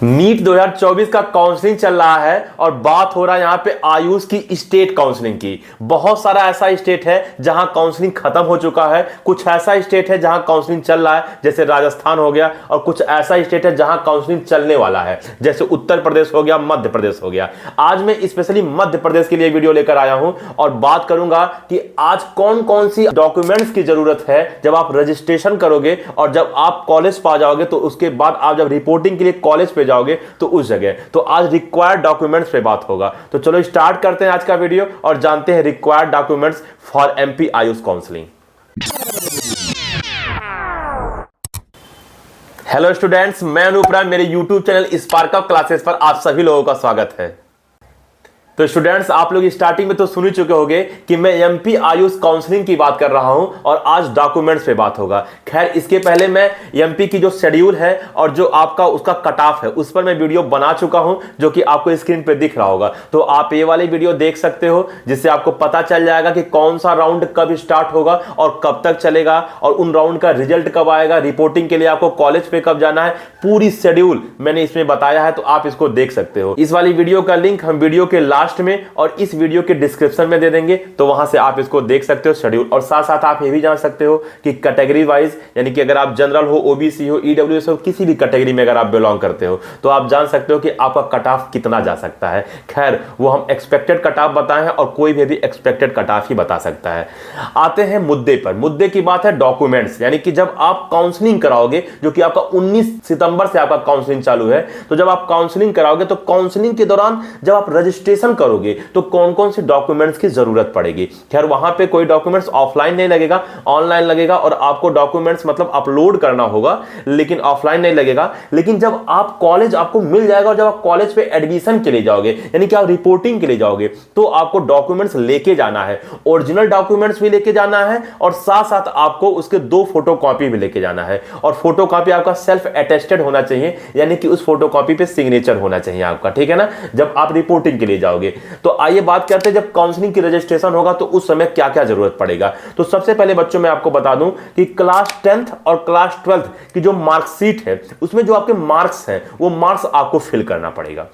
NEET 2024 का counselling चल रहा है और बात हो रहा है यहां पे आयुष की स्टेट काउंसलिंग की। बहुत सारा ऐसा स्टेट है जहां काउंसलिंग खत्म हो चुका है, कुछ ऐसा स्टेट है जहां काउंसलिंग चल रहा है जैसे राजस्थान हो गया, और कुछ ऐसा स्टेट है जहां काउंसलिंग चलने वाला है जैसे उत्तर प्रदेश हो गया, मध्य प्रदेश हो गया। आज मैं स्पेशली मध्य प्रदेश के लिए वीडियो लेकर आया हूं और बात करूंगा कि आज कौन कौन सी डॉक्यूमेंट्स की जरूरत है जब आप रजिस्ट्रेशन करोगे और जब आप कॉलेज पा जाओगे, तो उसके बाद आप जब रिपोर्टिंग के लिए कॉलेज पे जाओगे तो उस जगह। तो आज रिक्वायर्ड डॉक्यूमेंट्स पे बात होगा। तो चलो स्टार्ट करते हैं आज का वीडियो और जानते हैं required documents for MP Ayush counselling. Hello students, मैं अनूप राय, मेरे YouTube channel spark up classes पर आप सभी लोगों का स्वागत है। तो स्टूडेंट्स, आप लोग स्टार्टिंग में तो सुन ही चुके होंगे कि मैं एमपी आयुष काउंसलिंग की बात कर रहा हूं और आज डॉक्यूमेंट्स पे बात होगा। खैर, इसके पहले मैं एमपी की जो शेड्यूल है और जो आपका उसका कट ऑफ है उस पर मैं वीडियो बना चुका हूं, जो कि आपको स्क्रीन पे दिख रहा होगा। तो आप ये वाली वीडियो देख सकते हो, जिससे आपको पता चल जाएगा कि कौन सा राउंड कब स्टार्ट होगा और कब तक चलेगा, और उन राउंड का रिजल्ट कब आएगा, रिपोर्टिंग के लिए आपको कॉलेज पे कब जाना है, पूरी शेड्यूल मैंने इसमें बताया है। तो आप इसको देख सकते हो। इस वाली वीडियो का लिंक हम वीडियो के लास्ट में और इस वीडियो के डिस्क्रिप्शन में दे देंगे, तो वहां से आप इसको देख सकते हो शेड्यूल। और साथ साथ आप ये भी जान सकते हो कि कैटेगरी वाइज, यानी कि अगर आप जनरल हो, ओबीसी हो, ईडब्ल्यूएस हो, किसी भी कैटेगरी में अगर आप बिलोंग करते हो तो आप जान सकते हो कि आपका कट ऑफ कितना जा सकता है। खैर, वो हम एक्सपेक्टेड कट ऑफ बताए हैं और कोई भी एक्सपेक्टेड कट ऑफ ही बता सकता है। आते हैं मुद्दे पर। मुद्दे की बात है डॉक्यूमेंट्स, यानी कि जब आप काउंसलिंग कराओगे, जो कि आपका 19 सितंबर से आपका काउंसलिंग चालू है, तो जब आप काउंसलिंग कराओगे तो काउंसलिंग के दौरान जब आप रजिस्ट्रेशन करोगे तो कौन कौन से डॉक्यूमेंट्स की जरूरत पड़ेगी। खैर, वहां पे कोई डॉक्यूमेंट्स ऑफलाइन नहीं लगेगा, ऑनलाइन लगेगा, और आपको डॉक्यूमेंट्स मतलब अपलोड करना होगा, लेकिन ऑफलाइन नहीं लगेगा। लेकिन जब आप कॉलेज आपको मिल जाएगा और जब आप कॉलेज पे एडमिशन के लिए जाओगे, यानी कि आप रिपोर्टिंग के लिए जाओगे, तो आपको डॉक्यूमेंट्स लेके जाना है। ओरिजिनल डॉक्यूमेंट्स भी लेके जाना है और साथ साथ आपको उसके 2 फोटोकॉपी भी लेके जाना है। और फोटोकॉपी आपका सेल्फ अटेस्टेड होना चाहिए, यानी कि उस फोटोकॉपी पे सिग्नेचर होना चाहिए आपका, ठीक है ना, जब आप रिपोर्टिंग के लिए जाओगे। तो आइए बात करते हैं जब काउंसलिंग की रजिस्ट्रेशन होगा तो उस समय क्या क्या जरूरत पड़ेगा। तो सबसे पहले बच्चों मैं आपको बता दूं कि क्लास 10th और क्लास 12th की जो मार्कशीट है उसमें जो आपके मार्क्स हैं वो मार्क्स आपको फिल करना पड़ेगा।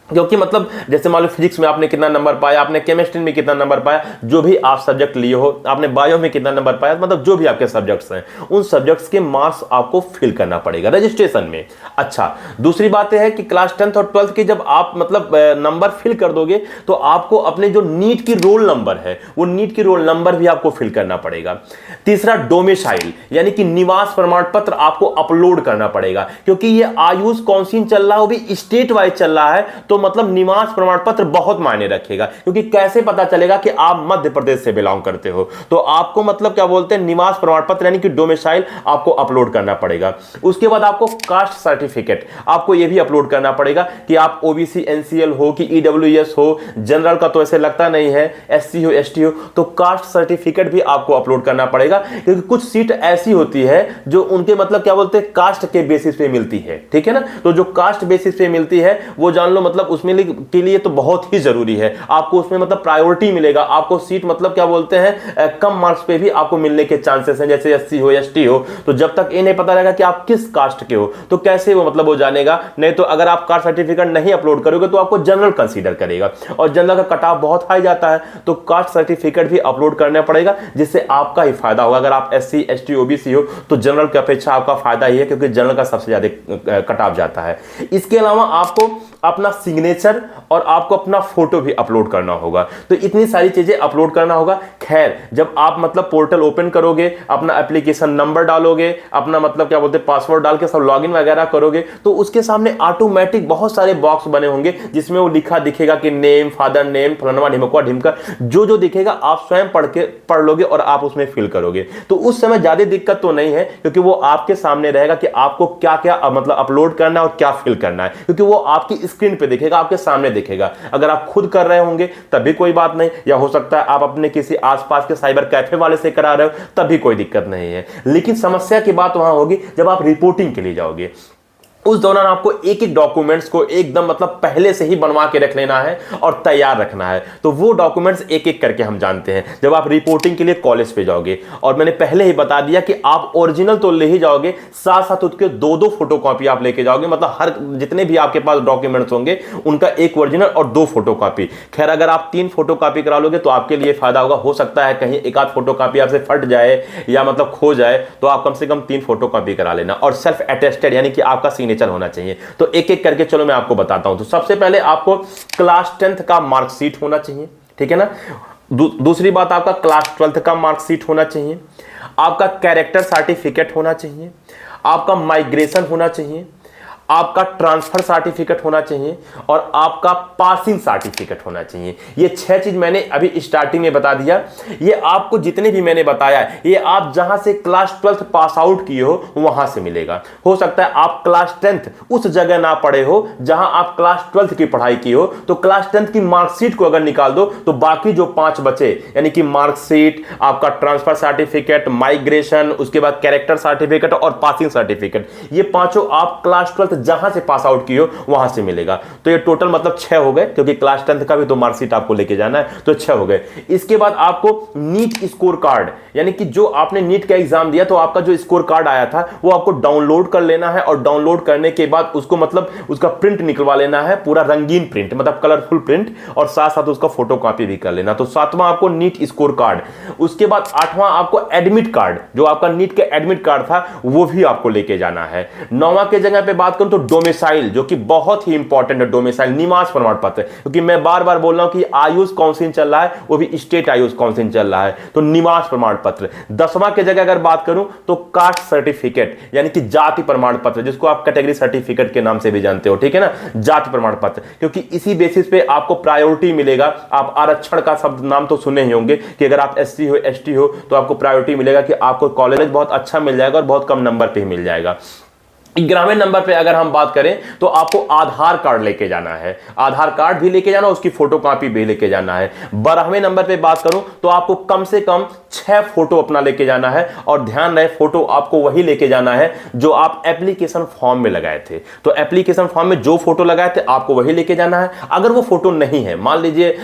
क्योंकि मतलब जैसे मान लो फिजिक्स में आपने कितना नंबर पाया, आपने केमिस्ट्री में कितना नंबर पाया, जो भी आप सब्जेक्ट लिए हो, आपने बायो में कितना नंबर पाया, मतलब जो भी आपके सब्जेक्ट्स हैं उन सब्जेक्ट्स के मार्क्स आपको फिल करना पड़ेगा रजिस्ट्रेशन में। अच्छा, दूसरी बात यह है कि क्लास 10th और 12th की जब आप मतलब नंबर फिल कर दोगे तो आपको अपने जो नीट की रोल नंबर है वो नीट की रोल नंबर भी आपको फिल करना पड़ेगा। तीसरा, डोमिसाइल, यानी कि निवास प्रमाण पत्र आपको अपलोड करना पड़ेगा, क्योंकि ये आयुष काउंसलिंग चल रहा है, वो भी स्टेट वाइज चल रहा है, तो मतलब निवास प्रमाण पत्र बहुत मायने रखेगा। क्योंकि कैसे पता चलेगा कि आप मध्य प्रदेश से बिलोंग करते हो, तो आपको मतलब क्या बोलते हैं, निवास प्रमाण पत्र यानी कि डोमिसाइल आपको अपलोड करना पड़ेगा। उसके बाद आपको कास्ट सर्टिफिकेट आपको यह भी अपलोड करना पड़ेगा कि आप ओबीसी एनसीएल हो कि ईडब्ल्यूएस हो, जनरल का तो ऐसे लगता नहीं है, एससी हो एसटी हो, तो कास्ट सर्टिफिकेट भी आपको अपलोड करना पड़ेगा। क्योंकि कुछ सीट ऐसी होती है जो उनके मतलब क्या बोलते हैं, कास्ट के बेसिस पे मिलती है, ठीक है ना। तो जो कास्ट बेसिस पे मिलती है वो जान लो, मतलब उसमें के लिए तो बहुत ही जरूरी है, आपको उसमें मतलब प्रायोरिटी मिलेगा, आपको सीट मतलब क्या बोलते हैं कम मार्क्स पे भी आपको मिलने के चांसेस हैं, जैसे एससी हो एसटी हो। तो जब तक ये नहीं पता रहेगा कि आप किस कास्ट के हो तो कैसे वो मतलब वो जानेगा। नहीं तो अगर आप कास्ट सर्टिफिकेट नहीं अपलोड करोगे तो आपको जनरल कंसीडर करेगा, और जनरल का कट ऑफ बहुत हाई जाता है, तो कास्ट सर्टिफिकेट भी अपलोड करना पड़ेगा, जिससे आपका ही फायदा होगा। अगर आप एससी एसटी ओबीसी हो तो जनरल की अपेक्षा आपका फायदा ही है, क्योंकि जनरल का सबसे ज्यादा कट ऑफ जाता है। इसके अलावा आपको अपना सिग्नेचर और आपको अपना फोटो भी अपलोड करना होगा। तो इतनी सारी चीजें अपलोड करना होगा। खैर, जब आप मतलब पोर्टल ओपन करोगे, अपना एप्लीकेशन नंबर डालोगे, अपना मतलब क्या बोलते हैं पासवर्ड डाल के सब लॉगिन वगैरह करोगे, तो उसके सामने ऑटोमेटिक बहुत सारे बॉक्स बने होंगे जिसमें वो लिखा दिखेगा कि नेम, फादर नेम, फलाना ढिमकवा ढिमका, जो दिखेगा आप स्वयं पढ़ लोगे और आप उसमें फिल करोगे। तो उस समय ज्यादा दिक्कत तो नहीं है, क्योंकि वो आपके सामने रहेगा कि आपको क्या क्या मतलब अपलोड करना है और क्या फिल करना है, क्योंकि वो आपकी स्क्रीन पे दिखेगा, आपके सामने दिखेगा। अगर आप खुद कर रहे होंगे तब भी कोई बात नहीं, या हो सकता है आप अपने किसी आसपास के साइबर कैफे वाले से करा रहे हो, तब भी कोई दिक्कत नहीं है। लेकिन समस्या की बात वहां होगी जब आप रिपोर्टिंग के लिए जाओगे। उस दौरान आपको एक एक डॉक्यूमेंट्स को एकदम मतलब पहले से ही बनवा के रख लेना है और तैयार रखना है। तो वो डॉक्यूमेंट्स एक एक करके हम जानते हैं। जब आप रिपोर्टिंग के लिए कॉलेज पे जाओगे, और मैंने पहले ही बता दिया कि आप ओरिजिनल तो ले ही जाओगे, साथ साथ उसके दो दो फोटोकॉपी आप लेके जाओगे। मतलब हर जितने भी आपके पास डॉक्यूमेंट्स होंगे उनका एक ओरिजिनल और दो फोटोकॉपी। खैर अगर आप 3 फोटोकॉपी करा लोगे तो आपके लिए फायदा होगा। हो सकता है कहीं एक आध फोटोकॉपी आपसे फट जाए या मतलब खो जाए, तो आप कम से कम 3 फोटोकॉपी करा लेना। और सेल्फ अटेस्टेड यानी कि आपका सिग्नेचर होना चाहिए। तो एक एक करके चलो मैं आपको बताता हूं। तो सबसे पहले आपको क्लास 10th का मार्कशीट होना चाहिए, ठीक है ना। दूसरी बात, आपका क्लास 12th का मार्कशीट होना चाहिए, आपका कैरेक्टर सर्टिफिकेट होना चाहिए, आपका माइग्रेशन होना चाहिए, आपका ट्रांसफर सर्टिफिकेट होना चाहिए और आपका पासिंग सर्टिफिकेट होना चाहिए। ये 6 चीज मैंने अभी स्टार्टिंग में बता दिया। ये आपको जितने भी मैंने बताया, ये आप जहां से क्लास 12th पास आउट किए हो वहां से मिलेगा। हो सकता है आप क्लास 10th उस जगह ना पढ़े हो जहां आप क्लास 12th की पढ़ाई की हो, तो क्लास 10th की मार्कशीट को अगर निकाल दो तो बाकी जो 5 बचे, यानी कि मार्कशीट, आपका ट्रांसफर सर्टिफिकेट, माइग्रेशन, उसके बाद कैरेक्टर सर्टिफिकेट और पासिंग सर्टिफिकेट, ये पांचों आप क्लास 12th जहां से पास आउट किए हो वहां से मिलेगा। तो ये टोटल मतलब 6 हो गए, क्योंकि क्लास 10th का भी तो मार्कशीट आपको लेके जाना है, तो 6 हो गए। इसके बाद आपको नीट स्कोर कार्ड, यानी कि जो आपने नीट का एग्जाम दिया तो आपका जो स्कोर कार्ड आया था वो आपको डाउनलोड कर लेना है। और डाउनलोड करने के बाद उसको मतलब उसका प्रिंट निकलवा लेना है, पूरा रंगीन प्रिंट, मतलब कलरफुल प्रिंट, और साथ साथ उसका फोटोकॉपी भी कर लेना। तो 7वां आपको नीट स्कोर कार्ड। उसके बाद 8वां आपको एडमिट कार्ड, जो आपका नीट का एडमिट कार्ड था वो भी आपको लेके जाना है। 9वां के जगह पे बात करूं तो डोमिसाइल, जो कि बहुत ही इंपॉर्टेंट है, डोमिसाइल निवास प्रमाण पत्र, क्योंकि मैं बार बार बोल रहा हूं कि आयुष काउंसिलिंग चल रहा है, वो भी स्टेट आयुष काउंसिलिंग चल रहा है, तो निवास प्रमाण पत्र। 10वां के जगह अगर बात करूं तो कास्ट सर्टिफिकेट, यानी कि जाति प्रमाण पत्र, जिसको आप कैटेगरी सर्टिफिकेट के नाम से भी जानते हो, ठीक है ना, जाति प्रमाण पत्र, क्योंकि इसी बेसिस पे आपको प्रायोरिटी मिलेगा। आप आरक्षण का शब्द नाम तो सुने ही होंगे कि अगर आप एससी हो, एसटी हो, तो आपको प्रायोरिटी मिलेगा कि आपको कॉलेज बहुत अच्छा मिल जाएगा और बहुत कम नंबर पे ही मिल जाएगा। 11वें नंबर पे अगर हम बात करें तो आपको आधार कार्ड लेके जाना है, आधार कार्ड भी लेके जाना, उसकी फोटोकॉपी भी लेके जाना है। 12वें नंबर पे बात करूं तो आपको कम से कम 6 फोटो अपना लेके जाना है, और ध्यान रहे फोटो आपको वही लेके जाना है जो आप एप्लीकेशन फॉर्म में लगाए थे। तो एप्लीकेशन फॉर्म में जो फोटो लगाए थे आपको वही लेके जाना है। अगर वो फोटो नहीं है, मान लीजिए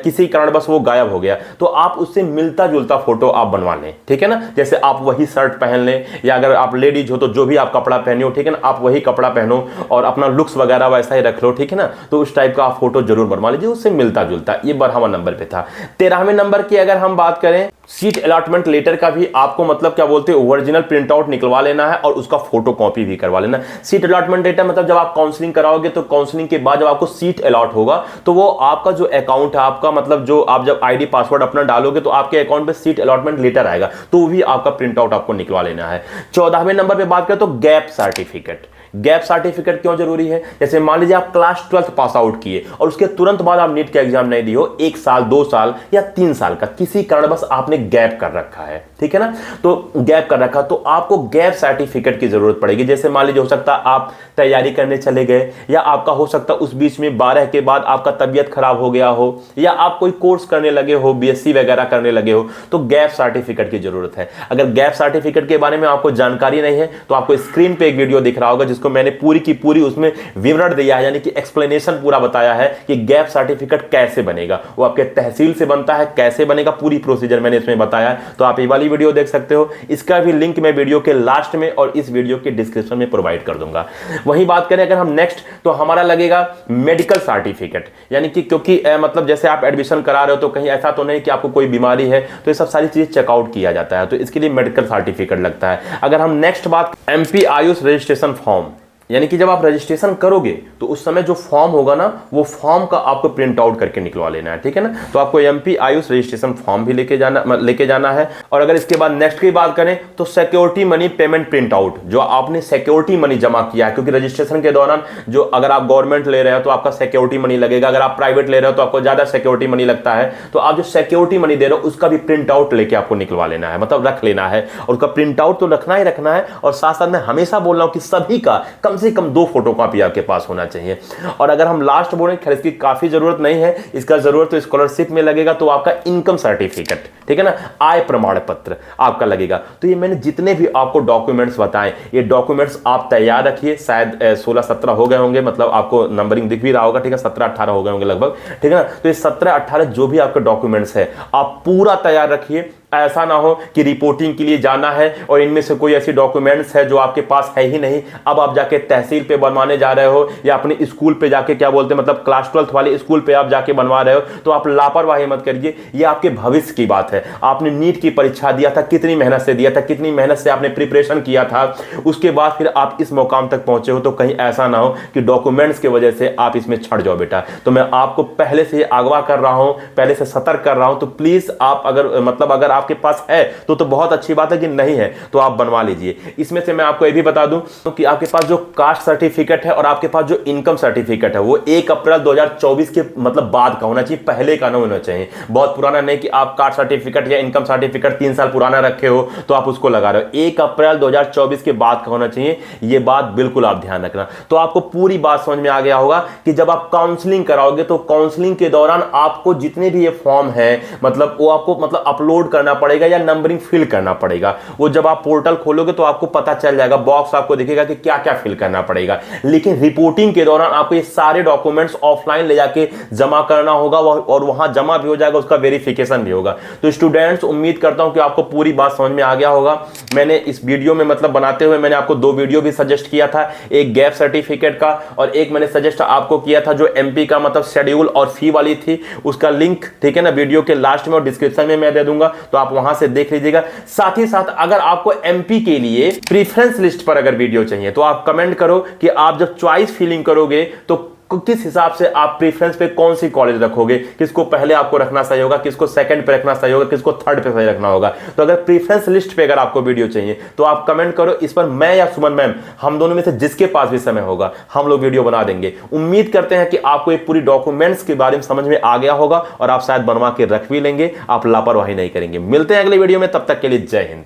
किसी कारणवश वो गायब हो गया, तो आप उससे मिलता जुलता फोटो आप बनवा लें, ठीक है ना। जैसे आप वही शर्ट पहन लें, या अगर आप लेडीज हो तो जो भी आप कपड़ा पहने हो, ठीक है ना, आप वही कपड़ा पहनो और अपना लुक्स वगैरह वैसा ही रख लो, ठीक है ना। तो उस टाइप का आप फोटो जरूर बनवा लीजिए, उससे मिलता जुलता। ये 12वां नंबर पे था। 13वें नंबर की अगर हम बात करें, सीट अलॉटमेंट लेटर का भी आपको मतलब क्या बोलते हैं, ओरिजिनल प्रिंट आउट निकलवा लेना है और उसका फोटो कॉपी भी करवा लेना। सीट अलॉटमेंट लेटर मतलब जब आप काउंसलिंग कराओगे तो काउंसलिंग के बाद जब आपको सीट अलॉट होगा तो वो आपका जो अकाउंट है, आपका मतलब जो आप जब आईडी पासवर्ड अपना डालोगे तो आपके अकाउंट पे सीट अलॉटमेंट लेटर आएगा, तो वो भी आपका प्रिंट आउट आपको निकलवा लेना है। 14वें नंबर पे बात करें तो गैप सर्टिफिकेट। गैप सर्टिफिकेट क्यों जरूरी है? जैसे मान लीजिए आप क्लास 12th पास आउट किए और उसके तुरंत बाद आप नीट का एग्जाम नहीं दिए हो, 1 साल 2 साल या 3 साल का किसी कारणवश आपने गैप कर रखा है, ठीक है ना। तो गैप कर रखा तो आपको गैप सर्टिफिकेट की जरूरत पड़ेगी। जैसे मान लीजिए हो सकता है आप तैयारी करने चले गए, या आपका हो सकता है उस बीच में 12 के बाद आपका तबियत खराब हो गया हो, या आप कोई कोर्स करने लगे हो, बीएससी वगैरह करने लगे हो, तो गैप सर्टिफिकेट की जरूरत है। अगर गैप सर्टिफिकेट के बारे में आपको जानकारी नहीं है तो आपको स्क्रीन पे एक वीडियो दिख रहा होगा जिसको मैंने पूरी की पूरी उसमें विवरण दिया है, यानी कि एक्सप्लेनेशन पूरा बताया है कि गैप सर्टिफिकेट कैसे बनेगा। वो आपके तहसील से बनता है, कैसे बनेगा, पूरी प्रोसीजर मैंने इसमें बताया है। तो आप ये वाली वीडियो देख सकते हो, इसका भी लिंक मैं वीडियो के लास्ट में और इस वीडियो के डिस्क्रिप्शन में प्रोवाइड कर दूंगा। वही बात करें अगर हम नेक्स्ट, तो हमारा लगेगा मेडिकल सर्टिफिकेट, यानी कि क्योंकि मतलब जैसे आप एडमिशन करा रहे हो तो कहीं ऐसा तो नहीं कि आपको कोई बीमारी है, तो ये सब सारी चीजें चेकआउट किया जाता है, तो इसके लिए मेडिकल सर्टिफिकेट लगता है। अगर हम नेक्स्ट बात, एमपी आयुष रजिस्ट्रेशन फॉर्म, यानी कि जब आप रजिस्ट्रेशन करोगे तो उस समय जो फॉर्म होगा ना, वो फॉर्म का आपको प्रिंट आउट करके निकलवा लेना है, ठीक है ना। तो आपको एमपी आयुष रजिस्ट्रेशन फॉर्म भी लेके जाना है। और अगर इसके बाद नेक्स्ट की बात करें तो security money payment print out, जो आपने सिक्योरिटी मनी जमा किया है, क्योंकि रजिस्ट्रेशन के दौरान जो अगर आप गवर्नमेंट ले रहे हो तो आपका सिक्योरिटी मनी लगेगा, अगर आप प्राइवेट ले रहे हो तो आपको ज्यादा सिक्योरिटी मनी लगता है। तो आप जो सिक्योरिटी मनी दे रहे हो उसका भी प्रिंट आउट लेके आपको निकलवा लेना है, मतलब रख लेना है, और उसका प्रिंट आउट तो रखना ही रखना है। और साथ साथ मैं हमेशा बोल रहा हूं कि सभी का कम कम से कम 2 फोटोकॉपी आपके पास होना चाहिए। और अगर हम लास्ट बोलें, खैर इसकी काफी जरूरत नहीं है, इसका जरूरत तो स्कॉलरशिप में लगेगा, तो आपका इनकम सर्टिफिकेट, ठीक है ना, आय प्रमाण पत्र आपका लगेगा। तो ये मैंने जितने भी आपको डॉक्यूमेंट्स बताएं, ये डॉक्यूमेंट्स आप तैयार रखिए। शायद 16-17 हो गए होंगे, मतलब आपको नंबरिंग दिख भी रहा होगा, ठीक है, 17-18 हो गए होंगे लगभग, ठीक है ना। तो ये 17-18 जो भी आपके डॉक्यूमेंट्स है आप पूरा तैयार रखिए। ऐसा ना हो कि रिपोर्टिंग के लिए जाना है और इनमें से कोई ऐसी डॉक्यूमेंट्स है जो आपके पास है ही नहीं, अब आप जाके तहसील पे बनवाने जा रहे हो या अपने स्कूल पे जाके, क्या बोलते हैं, मतलब क्लास 12th वाले स्कूल पे आप जाके बनवा रहे हो, तो आप लापरवाही मत करिए। ये आपके भविष्य की बात है। आपने नीट की परीक्षा दिया था, कितनी मेहनत से दिया था, कितनी मेहनत से आपने प्रिपरेशन किया था, उसके बाद फिर आप इस मुकाम तक पहुंचे हो, तो कहीं ऐसा ना हो कि डॉक्यूमेंट्स की वजह से आप इसमें छड़ जाओ बेटा। तो मैं आपको पहले से अगवा कर रहा हूं, पहले से सतर्क कर रहा हूं। तो प्लीज आप अगर आपके पास है तो बहुत अच्छी बात है, कि नहीं है तो आप बनवा लीजिए। इसमें से मैं आपको ये भी बता दूं कि आपके पास जो कास्ट सर्टिफिकेट है और आपके पास जो इनकम सर्टिफिकेट है वो 1 अप्रैल 2024 के मतलब बाद का होना चाहिए, पहले का ना होना चाहिए। बहुत पुराना नहीं कि आप कास्ट सर्टिफिकेट या इनकम सर्टिफिकेट 3 साल पुराना रखे हो तो आप उसको लगा रहे हो। 1 अप्रैल 2024 के बाद का होना चाहिए, ये बात बिल्कुल आप ध्यान रखना। तो आपको पूरी बात समझ में आ गया होगा कि जब आप काउंसलिंग कराओगे तो काउंसलिंग के दौरान आपको जितने भी ये फॉर्म है वो आपको अपलोड करना पड़ेगा या नंबरिंग फिल करना पड़ेगा। वो जब आप पोर्टल खोलोगे तो आपको पता चल जाएगा, बॉक्स आपको दिखेगा कि क्या क्या फिल करना पड़ेगा। लेकिन रिपोर्टिंग के दौरान आपको ये सारे डॉक्यूमेंट्स ऑफलाइन ले जाके जमा करना होगा और वहां जमा भी हो जाएगा, उसका वेरिफिकेशन भी होगा। तो स्टूडेंट्स, उम्मीद करता हूं कि आपको पूरी बात समझ में आ गया होगा। मैंने इस वीडियो में बनाते हुए मैंने आपको 2 वीडियो भी सजेस्ट किया था, एक गैप सर्टिफिकेट का और एक मैंने सजेस्ट आपको किया था जो एमपी का शेड्यूल और फी वाली थी, उसका लिंक, ठीक है ना, वीडियो के लास्ट में और डिस्क्रिप्शन में मैं दे दूंगा, तो आप वहां से देख लीजिएगा। साथ ही साथ अगर आपको एमपी के लिए प्रेफरेंस लिस्ट पर अगर वीडियो चाहिए तो आप कमेंट करो कि आप जब चॉइस फिलिंग करोगे तो किस हिसाब से आप प्रेफरेंस पे कौन सी कॉलेज रखोगे, किसको पहले आपको रखना सही होगा, किसको सेकंड पे रखना सही होगा, किसको थर्ड पे सही रखना होगा। तो अगर प्रेफरेंस लिस्ट पे अगर आपको वीडियो चाहिए तो आप कमेंट करो, इस पर मैं या सुमन मैम, हम दोनों में से जिसके पास भी समय होगा हम लोग वीडियो बना देंगे। उम्मीद करते हैं कि आपको ये पूरी डॉक्यूमेंट्स के बारे में समझ में आ गया होगा और आप शायद बनवा के रख भी लेंगे, आप लापरवाही नहीं करेंगे। मिलते हैं अगले वीडियो में, तब तक के लिए जय हिंद।